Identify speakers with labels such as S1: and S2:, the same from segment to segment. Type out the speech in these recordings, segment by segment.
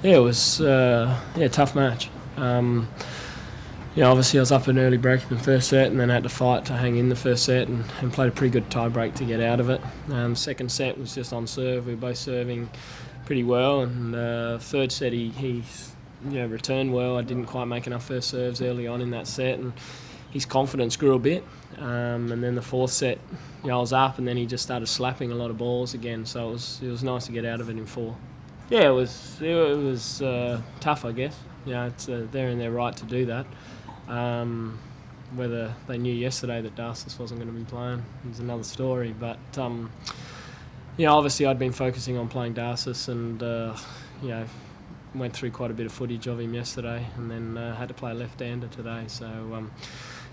S1: Yeah, it was a tough match. Obviously I was up an early break in the first set and then had to fight to hang in the first set and played a pretty good tie break to get out of it. Second set was just on serve. We were both serving pretty well, and third set he returned well. I didn't quite make enough first serves early on in that set, and his confidence grew a bit. And then the fourth set, I was up, and then he just started slapping a lot of balls again. So it was nice to get out of it in four. Yeah, it was tough, I guess. They're in their right to do that. Whether they knew yesterday that Darcis wasn't going to be playing is another story. But obviously I'd been focusing on playing Darcis, and went through quite a bit of footage of him yesterday, and then had to play a left-hander today. So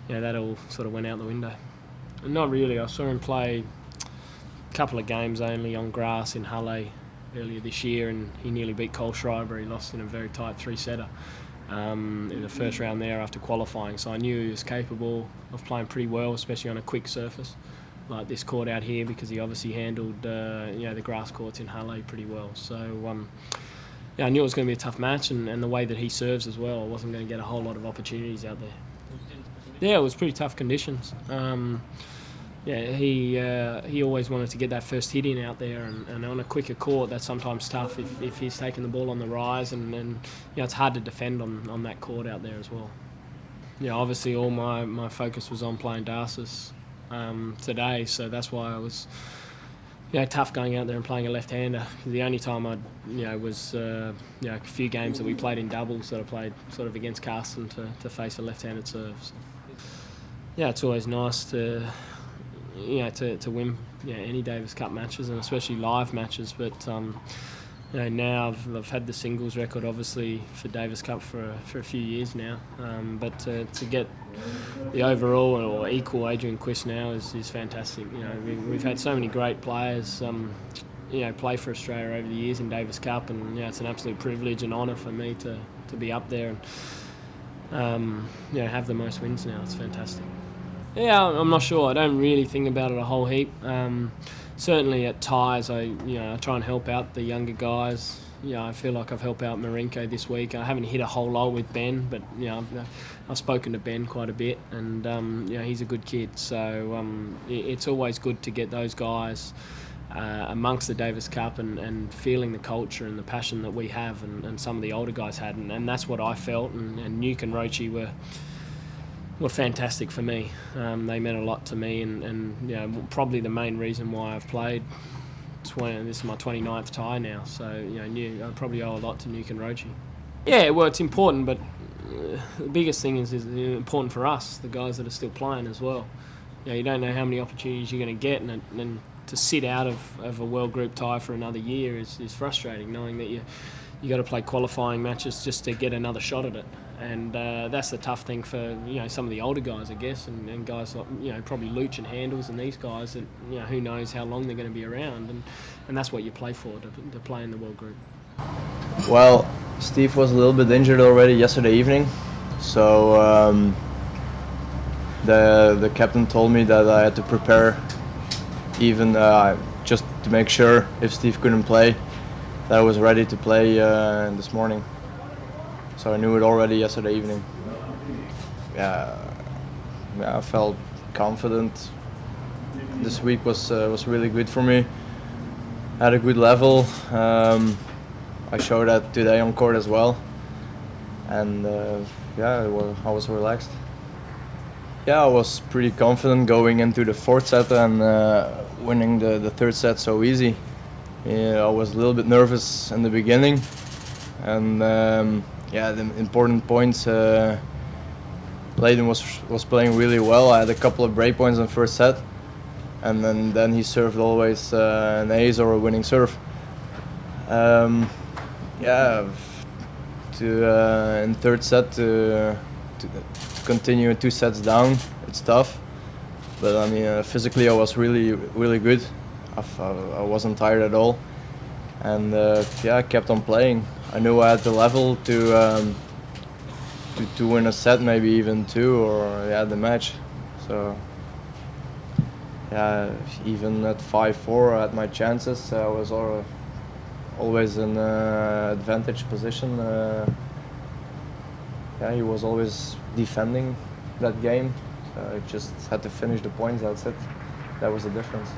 S1: that all sort of went out the window. And not really. I saw him play a couple of games only on grass in Halle earlier this year, and he nearly beat Cole Schreiber. He lost in a very tight three-setter in the first round there after qualifying. So I knew he was capable of playing pretty well, especially on a quick surface like this court out here, because he obviously handled the grass courts in Halle pretty well. So I knew it was going to be a tough match, and the way that he serves as well, I wasn't going to get a whole lot of opportunities out there. Yeah, it was pretty tough conditions. He always wanted to get that first hit in out there, and on a quicker court that's sometimes tough if he's taking the ball on the rise, and it's hard to defend on that court out there as well. Obviously all my focus was on playing Darcis today, so that's why I was tough going out there and playing a left-hander. The only time I was a few games that we played in doubles that I played sort of against Carsten to face a left-handed serve. So, it's always nice to win any Davis Cup matches, and especially live matches. But now I've had the singles record obviously for Davis Cup for a few years now. But to get the overall or equal Adrian Quist now is fantastic. We've had so many great players play for Australia over the years in Davis Cup, and it's an absolute privilege and honour for me to be up there and have the most wins now. It's fantastic. Yeah, I'm not sure. I don't really think about it a whole heap. Certainly at ties, I try and help out the younger guys. I feel like I've helped out Marinko this week. I haven't hit a whole lot with Ben, but I've spoken to Ben quite a bit, and he's a good kid. So it's always good to get those guys amongst the Davis Cup and feeling the culture and the passion that we have, and some of the older guys had, and that's what I felt. And Nuke and Roche were fantastic for me. They meant a lot to me, and probably the main reason why I've played. This is my 29th tie now, so I probably owe a lot to Nuke and Roche. Yeah, well, it's important, but the biggest thing is important for us, the guys that are still playing as well. You don't know how many opportunities you're going to get, and to sit out of a world group tie for another year is frustrating, knowing that you got to play qualifying matches just to get another shot at it. And that's the tough thing for some of the older guys, I guess, and guys like probably Luch and Handles and these guys that who knows how long they're going to be around, and that's what you play for, to play in the world group.
S2: Well, Steve was a little bit injured already yesterday evening, so the captain told me that I had to prepare, even just to make sure if Steve couldn't play, that I was ready to play this morning. So I knew it already yesterday evening. I felt confident. This week was really good for me. Had a good level. I showed that today on court as well, and I was relaxed. I was pretty confident going into the fourth set and winning the third set so easy. I was a little bit nervous in the beginning, and the important points. Lleyton was playing really well. I had a couple of break points in the first set, and then he served always an ace or a winning serve. In third set to continue 2 sets down, it's tough. But I mean, physically I was really good. I wasn't tired at all, and I kept on playing. I knew I had the level to win a set, maybe even 2, or the match. So even at 5-4, I had my chances. I was always an advantage position. Yeah, he was always defending that game. I just had to finish the points. That's it. That was the difference.